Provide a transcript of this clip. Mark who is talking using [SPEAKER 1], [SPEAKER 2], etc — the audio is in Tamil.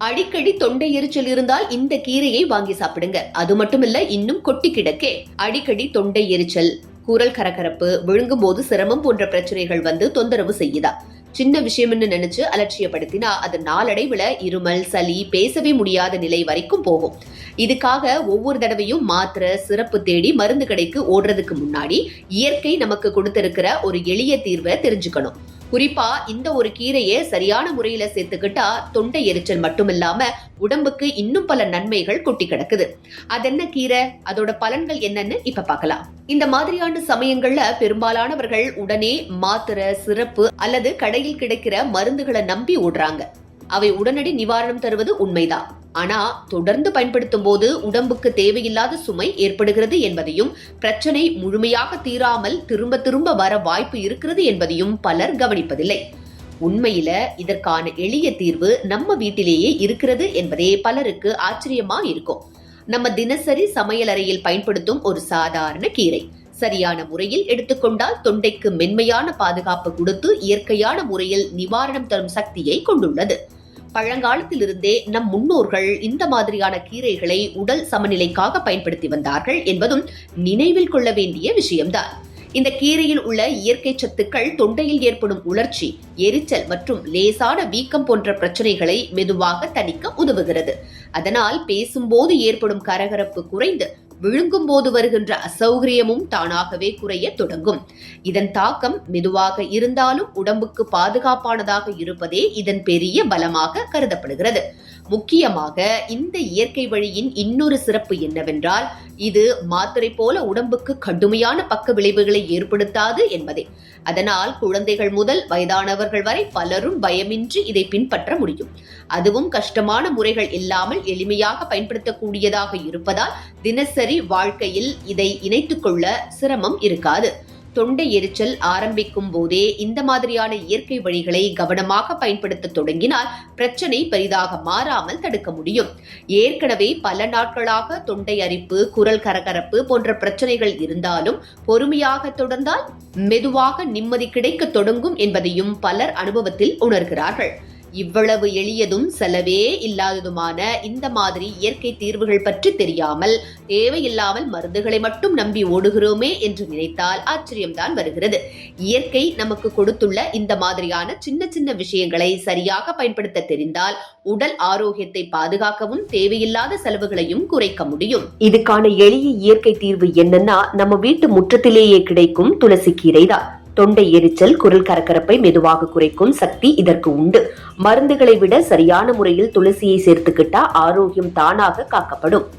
[SPEAKER 1] அடிக்கடி தொண்டை எரிச்சல் இருந்தால் இந்த கீரையை வாங்கி சாப்பிடுங்க. அது மட்டுமில்ல, இன்னும் கொட்டி கிடக்கே. அடிக்கடி தொண்டை எரிச்சல், குரல் கரகரப்பு, விழுங்கும் போது சிரமம் போன்ற பிரச்சனைகள் வந்து தொந்தரவு செய்யுதா? சின்ன விஷயம்னு நினைச்சு அலட்சியப்படுத்தினா அது நாளடைவுல இருமல், சளி, பேசவே முடியாத நிலை வரைக்கும் போகும். இதுக்காக ஒவ்வொரு தடவையும் மாத்திரை, சிறப்பு தேடி மருந்து கடைக்கு ஓடுறதுக்கு முன்னாடி இயற்கை நமக்கு கொடுத்திருக்கிற ஒரு எளிய தீர்வை தெரிஞ்சுக்கணும். குறிப்பா இந்த ஒரு கீரையை சரியான முறையில சேர்த்துக்கிட்டா தொண்டை எரிச்சல் மட்டுமில்லாம உடம்புக்கு இன்னும் பல நன்மைகள் கொட்டி கிடக்குது. அது என்ன கீரை, அதோட பலன்கள் என்னன்னு இப்ப பார்க்கலாம். இந்த மாதிரியான சமயங்கள்ல பெரும்பாலானவர்கள் உடனே மாத்திரை, சிறப்பு அல்லது கடையில் கிடைக்கிற மருந்துகளை நம்பி ஓடுறாங்க. அவை உடனடி நிவாரணம் தருவது உண்மைதான். ஆனா தொடர்ந்து பயன்படுத்தும் போது உடம்புக்கு தேவையில்லாத சுமை ஏற்படுகிறது என்பதையும், பிரச்சனை முழுமையாக தீராமல் திரும்ப திரும்ப வர வாய்ப்பு இருக்கிறது என்பதையும் பலர் கவனிப்பதில்லை. உண்மையில இதற்கான எளிய தீர்வு நம்ம வீட்டிலேயே இருக்கிறது என்பதே பலருக்கு ஆச்சரியமா இருக்கும். நம்ம தினசரி சமையல் அறையில் பயன்படுத்தும் ஒரு சாதாரண கீரை சரியான முறையில் எடுத்துக்கொண்டால் தொண்டைக்கு மென்மையான பாதுகாப்பு கொடுத்து இயற்கையான முறையில் நிவாரணம் தரும் சக்தியை கொண்டுள்ளது. பழங்காலத்திலிருந்தே நம் முன்னோர்கள் இந்த மாதிரியான கீரைகளை உடல் சமநிலைக்காக பயன்படுத்தி வந்தார்கள் என்பதும் நினைவில் கொள்ள வேண்டிய விஷயம்தான். இந்த கீரையில் உள்ள இயற்கை சத்துக்கள் தொண்டையில் ஏற்படும் உலர்ச்சி, எரிச்சல் மற்றும் லேசான வீக்கம் போன்ற பிரச்சனைகளை மெதுவாக தணிக்க உதவுகிறது. அதனால் பேசும்போது ஏற்படும் கரகரப்பு குறைந்து விழுங்கும் போது வருகின்ற அசௌகரியமும் தானாகவே குறைய தொடங்கும். இதன் தாக்கம் மெதுவாக இருந்தாலும் உடம்புக்கு பாதுகாப்பானதாக இருப்பதே இதன் பெரிய பலமாக கருதப்படுகிறது. முக்கியமாக இந்த இயற்கை வழியின் இன்னொரு சிறப்பு என்னவென்றால், இது மாத்திரை போல உடம்புக்கு கடுமையான பக்க விளைவுகளை ஏற்படுத்தாது என்பதே. அதனால் குழந்தைகள் முதல் வயதானவர்கள் வரை பலரும் பயமின்றி இதை பின்பற்ற முடியும். அதுவும் கஷ்டமான முறைகள் இல்லாமல் எளிமையாக பயன்படுத்தக்கூடியதாக இருப்பதால் தினசரி வாழ்க்கையில் இதை இணைத்துக் கொள்ள சிரமம் இருக்காது. தொண்டை எரிச்சல் ஆரம்பிக்கும் போதே இந்த மாதிரியான இயற்கை வழிகளை கவனமாக பயன்படுத்த தொடங்கினால் பிரச்சனை பெரிதாக மாறாமல் தடுக்க முடியும். ஏற்கனவே பல நாட்களாக தொண்டை அரிப்பு, குரல் கரகரப்பு போன்ற பிரச்சனைகள் இருந்தாலும் பொறுமையாக தொடர்ந்தால் மெதுவாக நிம்மதி கிடைக்க தொடங்கும் என்பதையும் பலர் அனுபவத்தில் உணர்கிறார்கள். இவ்வளவு எளியதும் செலவே இல்லாததுமான இந்த மாதிரி இயற்கை தீர்வுகள் பற்றி தெரியாமல் தேவையில்லாமல் மருந்துகளை மட்டும் நம்பி ஓடுகிறோமே என்று நினைத்தால் ஆச்சரியம்தான் வருகிறது. இயற்கை நமக்கு கொடுத்துள்ள இந்த மாதிரியான சின்ன சின்ன விஷயங்களை சரியாக பயன்படுத்த தெரிந்தால் உடல் ஆரோக்கியத்தை பாதுகாக்கவும் தேவையில்லாத செலவுகளையும் குறைக்க முடியும். இதுக்கான எளிய இயற்கை தீர்வு என்னன்னா, நம்ம வீட்டு முற்றத்திலேயே கிடைக்கும் துளசி கீரை தான். தொண்டை எரிச்சல், குரல் கரகரப்பை மெதுவாக குறைக்கும் சக்தி இதற்கு உண்டு. மருந்துகளை விட சரியான முறையில் துளசியை சேர்த்துக்கிட்டா ஆரோக்கியம் தானாக காக்கப்படும்.